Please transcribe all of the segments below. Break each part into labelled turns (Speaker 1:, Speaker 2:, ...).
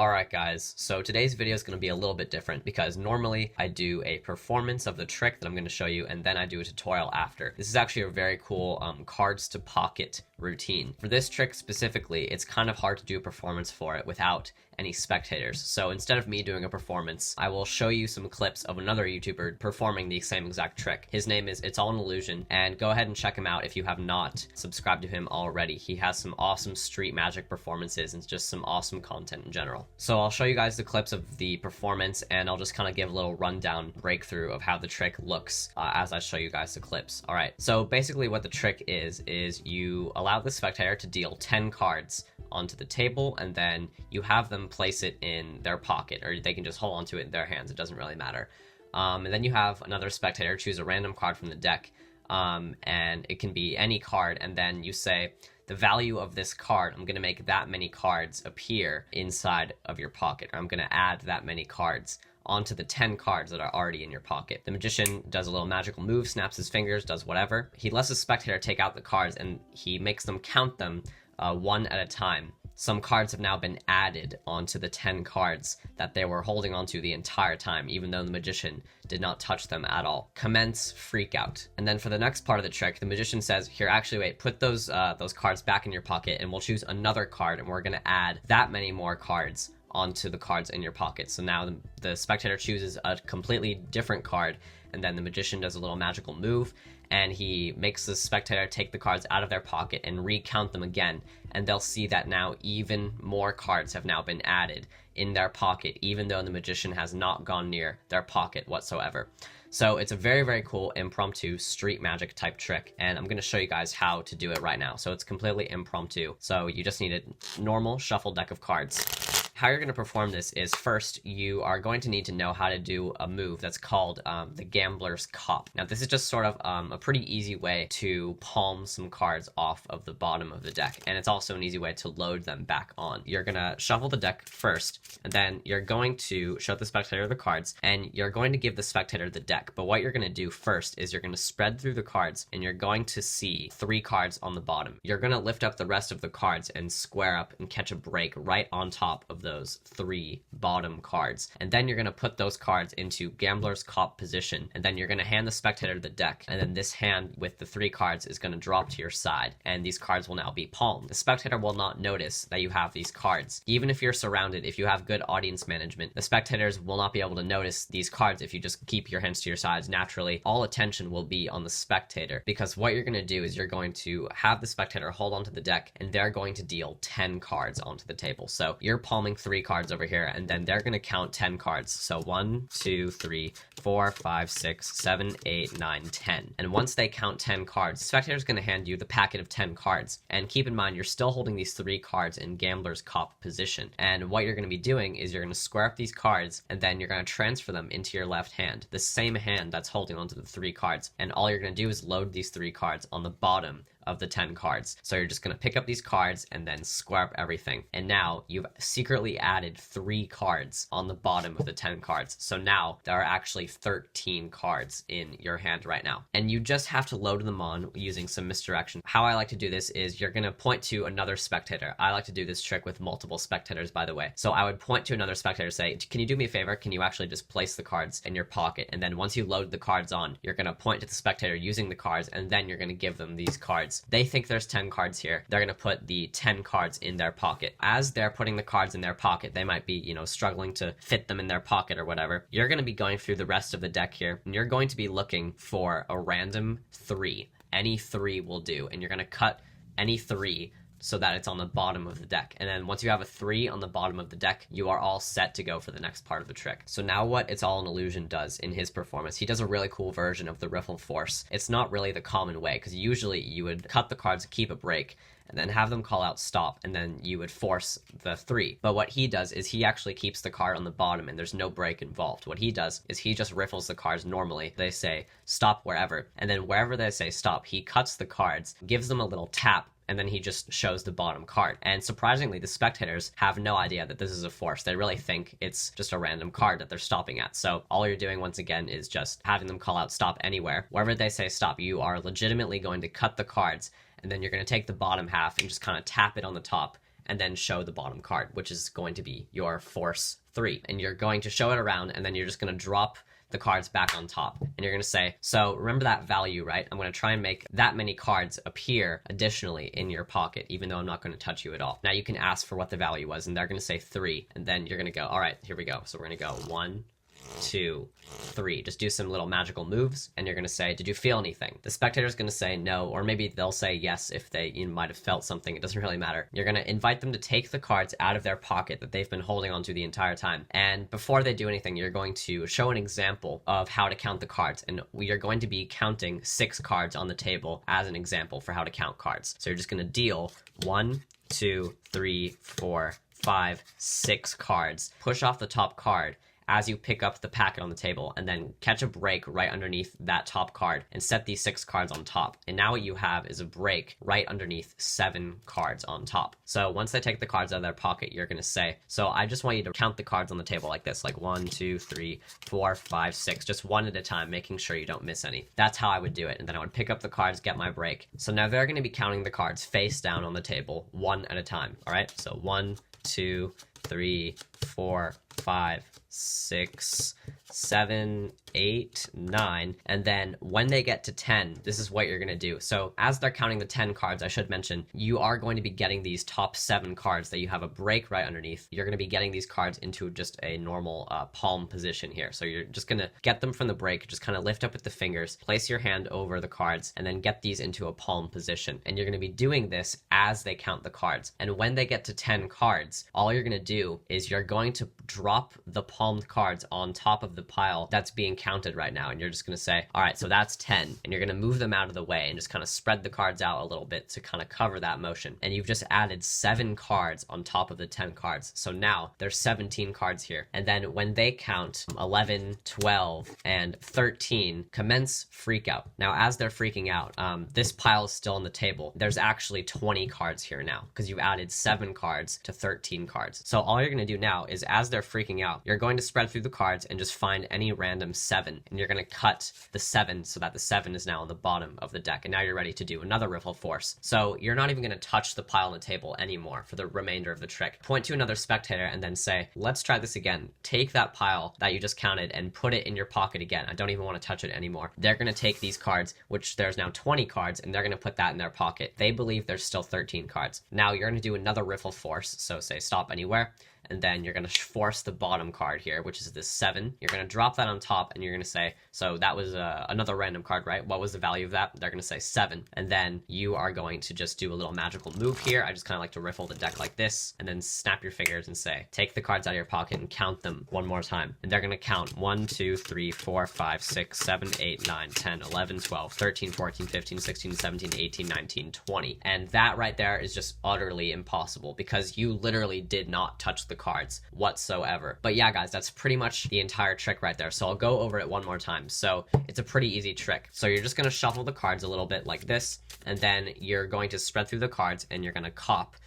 Speaker 1: Alright guys, so today's video is going to be a little bit different because normally I do a performance of the trick that I'm going to show you and then I do a tutorial after. This is actually a very cool cards to pocket routine. For this trick specifically, it's kind of hard to do a performance for it without any spectators. So instead of me doing a performance, I will show you some clips of another YouTuber performing the same exact trick. His name is It's All an Illusion, and go ahead and check him out if you have not subscribed to him already. He has some awesome street magic performances and just some awesome content in general. So I'll show you guys the clips of the performance and I'll just kind of give a little rundown breakthrough of how the trick looks as I show you guys the clips. Alright, so basically what the trick is you allow the spectator to deal 10 cards onto the table, and then you have them place it in their pocket, or they can just hold onto it in their hands. It doesn't really matter. And then you have another spectator choose a random card from the deck, and it can be any card, and then you say, the value of this card, I'm going to make that many cards appear inside of your pocket, or I'm going to add that many cards onto the 10 cards that are already in your pocket. The magician does a little magical move, snaps his fingers, does whatever. He lets the spectator take out the cards and he makes them count them one at a time. Some cards have now been added onto the 10 cards that they were holding onto the entire time, even though the magician did not touch them at all. Commence freak out. And then for the next part of the trick, the magician says, here, actually wait, put those cards back in your pocket and we'll choose another card and we're gonna add that many more cards onto the cards in your pocket. So now the spectator chooses a completely different card, and then the magician does a little magical move and he makes the spectator take the cards out of their pocket and recount them again, and they'll see that now even more cards have now been added in their pocket, even though the magician has not gone near their pocket whatsoever. So it's a very, very cool impromptu street magic type trick, and I'm going to show you guys how to do it right now. So it's completely impromptu, so you just need a normal shuffle deck of cards. How you're going to perform this is, first, you are going to need to know how to do a move that's called the Gambler's Cop. Now, this is just sort of a pretty easy way to palm some cards off of the bottom of the deck, and it's also an easy way to load them back on. You're going to shuffle the deck first, and then you're going to show the spectator the cards, and you're going to give the spectator the deck. But what you're going to do first is you're going to spread through the cards, and you're going to see 3 cards on the bottom. You're going to lift up the rest of the cards and square up and catch a break right on top of those 3 bottom cards, and then you're going to put those cards into Gambler's Cop position, and then you're going to hand the spectator the deck, and then this hand with the 3 cards is going to drop to your side, and these cards will now be palmed. The spectator will not notice that you have these cards. Even if you're surrounded, if you have good audience management, the spectators will not be able to notice these cards if you just keep your hands to your sides. Naturally, all attention will be on the spectator, because what you're going to do is you're going to have the spectator hold onto the deck, and they're going to deal 10 cards onto the table. So you're palming 3 cards over here, and then they're going to count 10 cards. So 1, 2, 3, 4, 5, 6, 7, 8, 9, 10. And once they count 10 cards, the spectator's going to hand you the packet of 10 cards. And keep in mind, you're still holding these 3 cards in Gambler's Cop position. And what you're going to be doing is you're going to square up these cards, and then you're going to transfer them into your left hand, the same hand that's holding onto the 3 cards. And all you're going to do is load these 3 cards on the bottom of the 10 cards. So you're just going to pick up these cards and then square up everything. And now you've secretly added 3 cards on the bottom of the 10 cards. So now there are actually 13 cards in your hand right now. And you just have to load them on using some misdirection. How I like to do this is you're going to point to another spectator. I like to do this trick with multiple spectators, by the way. So I would point to another spectator, say, can you do me a favor? Can you actually just place the cards in your pocket? And then once you load the cards on, you're going to point to the spectator using the cards, and then you're going to give them these cards. They think there's 10 cards here. They're going to put the 10 cards in their pocket. As they're putting the cards in their pocket, they might be, struggling to fit them in their pocket or whatever. You're going to be going through the rest of the deck here, and you're going to be looking for a random 3. Any 3 will do, and you're going to cut any 3 so that it's on the bottom of the deck. And then once you have a 3 on the bottom of the deck, you are all set to go for the next part of the trick. So now what It's All an Illusion does in his performance, he does a really cool version of the riffle force. It's not really the common way, because usually you would cut the cards, keep a break, and then have them call out stop, and then you would force the 3. But what he does is he actually keeps the card on the bottom, and there's no break involved. What he does is he just riffles the cards normally. They say stop wherever, and then wherever they say stop, he cuts the cards, gives them a little tap, and then he just shows the bottom card. And surprisingly, the spectators have no idea that this is a force. They really think it's just a random card that they're stopping at. So all you're doing, once again, is just having them call out stop anywhere. Wherever they say stop, you are legitimately going to cut the cards, and then you're going to take the bottom half and just kind of tap it on the top, and then show the bottom card, which is going to be your force 3. And you're going to show it around, and then you're just going to drop the cards back on top. And you're going to say, so remember that value, right? I'm going to try and make that many cards appear additionally in your pocket, even though I'm not going to touch you at all. Now you can ask for what the value was, and they're going to say 3. And then you're going to go, all right, here we go. So we're going to go 1, 2, 3. Just do some little magical moves, and you're going to say, did you feel anything? The spectator's going to say no, or maybe they'll say yes if they might have felt something. It doesn't really matter. You're going to invite them to take the cards out of their pocket that they've been holding onto the entire time. And before they do anything, you're going to show an example of how to count the cards. And we are going to be counting 6 cards on the table as an example for how to count cards. So you're just going to deal 1, 2, 3, 4, 5, 6 cards. Push off the top card as you pick up the packet on the table, and then catch a break right underneath that top card and set these 6 cards on top. And now what you have is a break right underneath 7 cards on top. So once they take the cards out of their pocket, you're going to say, so I just want you to count the cards on the table like this, like 1, 2, 3, 4, 5, 6, just one at a time, making sure you don't miss any. That's how I would do it. And then I would pick up the cards, get my break. So now they're going to be counting the cards face down on the table, one at a time. All right, so 1, 2, 3, 4, 5, 6, 7, 8, 9, and then when they get to 10, this is what you're going to do. So as they're counting the 10 cards, I should mention, you are going to be getting these top 7 cards that you have a break right underneath. You're going to be getting these cards into just a normal palm position here. So you're just going to get them from the break, just kind of lift up with the fingers, place your hand over the cards, and then get these into a palm position. And you're going to be doing this as they count the cards. And when they get to 10 cards, all you're going to do is you're going to drop the palmed cards on top of the pile that's being counted right now. And you're just going to say, all right, so that's 10. And you're going to move them out of the way and just kind of spread the cards out a little bit to kind of cover that motion. And you've just added 7 cards on top of the 10 cards. So now there's 17 cards here. And then when they count 11, 12, and 13, commence freak out. Now, as they're freaking out, this pile is still on the table. There's actually 20 cards here now because you've added 7 cards to 13 cards. So all you're going to do now is as they're freaking out, you're going to spread through the cards and just find any random 7. And you're going to cut the 7 so that the 7 is now on the bottom of the deck. And now you're ready to do another riffle force. So you're not even going to touch the pile on the table anymore for the remainder of the trick. Point to another spectator and then say, let's try this again. Take that pile that you just counted and put it in your pocket again. I don't even want to touch it anymore. They're going to take these cards, which there's now 20 cards, and they're going to put that in their pocket. They believe there's still 13 cards. Now you're going to do another riffle force. So say stop anywhere. And then you're going to force the bottom card here, which is this 7. You're going to drop that on top, and you're going to say, so that was another random card, right? What was the value of that? They're going to say 7. And then you are going to just do a little magical move here. I just kind of like to riffle the deck like this, and then snap your fingers and say, take the cards out of your pocket and count them one more time. And they're going to count 1, 2, 3, 4, 5, 6, 7, 8, 9, 10, 11, 12, 13, 14, 15, 16, 17, 18, 19, 20. And that right there is just utterly impossible because you literally did not touch the cards whatsoever. But yeah, guys, that's pretty much the entire trick right there. So I'll go over it one more time. So it's a pretty easy trick. So you're just going to shuffle the cards a little bit like this, and then you're going to spread through the cards and you're going to cop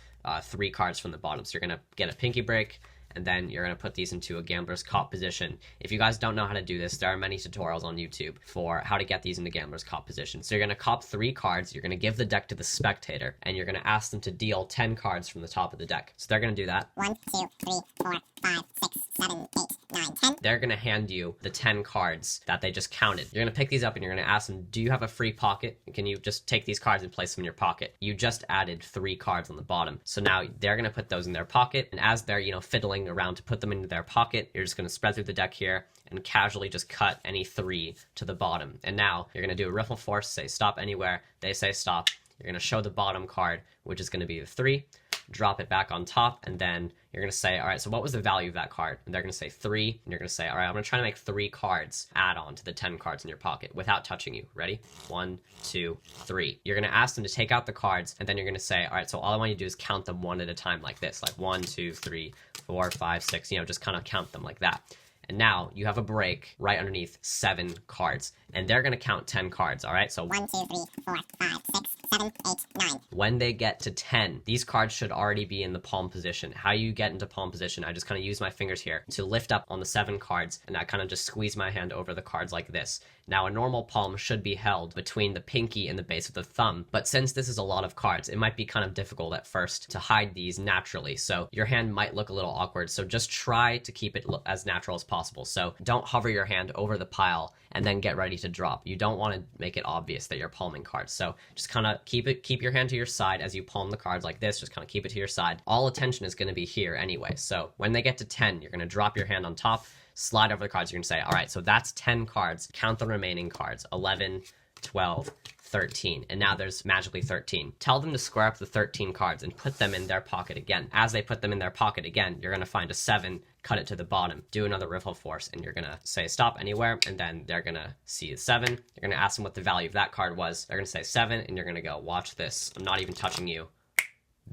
Speaker 1: 3 cards from the bottom. So you're going to get a pinky break, and then you're going to put these into a gambler's cop position. If you guys don't know how to do this, there are many tutorials on YouTube for how to get these into gambler's cop position. So you're going to cop 3 cards, you're going to give the deck to the spectator, and you're going to ask them to deal 10 cards from the top of the deck. So they're going to do that.
Speaker 2: 1, 2, 3, 4, 5, 6, 7, 8, 9, 10.
Speaker 1: They're going to hand you the 10 cards that they just counted. You're going to pick these up and you're going to ask them, do you have a free pocket? Can you just take these cards and place them in your pocket? You just added 3 cards on the bottom. So now they're going to put those in their pocket, and as they're, fiddling around to put them into their pocket, you're just going to spread through the deck here and casually just cut any 3 to the bottom. And now you're going to do a riffle force, say stop anywhere. They say stop. You're going to show the bottom card, which is going to be the 3. Drop it back on top, and then you're going to say, all right, so what was the value of that card? And they're going to say 3, and you're going to say, all right, I'm going to try to make 3 cards add on to the 10 cards in your pocket without touching you. Ready? 1, 2, 3. You're going to ask them to take out the cards, and then you're going to say, all right, so all I want you to do is count them one at a time like this, like 1, 2, 3, 4, 5, 6, just kind of count them like that. And now you have a break right underneath 7 cards, and they're going to count 10 cards, all right? So
Speaker 2: 1, 2, 3, 4, 5, 6, 7, 8, 9.
Speaker 1: When they get to 10, these cards should already be in the palm position. How you get into palm position, I just kind of use my fingers here to lift up on the 7 cards, and I kind of just squeeze my hand over the cards like this. Now, a normal palm should be held between the pinky and the base of the thumb, but since this is a lot of cards, it might be kind of difficult at first to hide these naturally, so your hand might look a little awkward, so just try to keep it as natural as possible. So don't hover your hand over the pile and then get ready to drop. You don't want to make it obvious that you're palming cards, so just kind of keep your hand to your side as you palm the cards like this. Just kind of keep it to your side. All attention is going to be here anyway, so when they get to 10, you're going to drop your hand on top, slide over the cards. You're going to say, all right, so that's 10 cards. Count the remaining cards. 11, 12, 13. And now there's magically 13. Tell them to square up the 13 cards and put them in their pocket again. As they put them in their pocket again, you're going to find a 7, cut it to the bottom, do another riffle force, and you're going to say stop anywhere, and then they're going to see the 7. You're going to ask them what the value of that card was. They're going to say 7, and you're going to go, watch this. I'm not even touching you.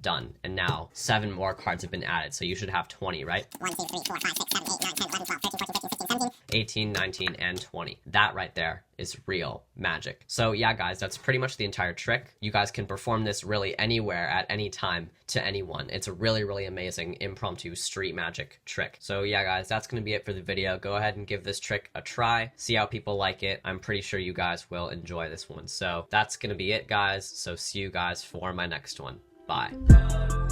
Speaker 1: Done. And now 7 more cards have been added, so you should have 20, right?
Speaker 2: 1, 2, 3, 4, 5, 6, 7, 8, 9, 10, 11, 12, 13, 14, 15, 16, 17.
Speaker 1: 18, 19, and 20. That right there is real magic. So yeah, guys, that's pretty much the entire trick. You guys can perform this really anywhere at any time to anyone. It's a really, really amazing impromptu street magic trick. So yeah, guys, that's going to be it for the video. Go ahead and give this trick a try. See how people like it. I'm pretty sure you guys will enjoy this one. So that's going to be it, guys. So see you guys for my next one. Bye.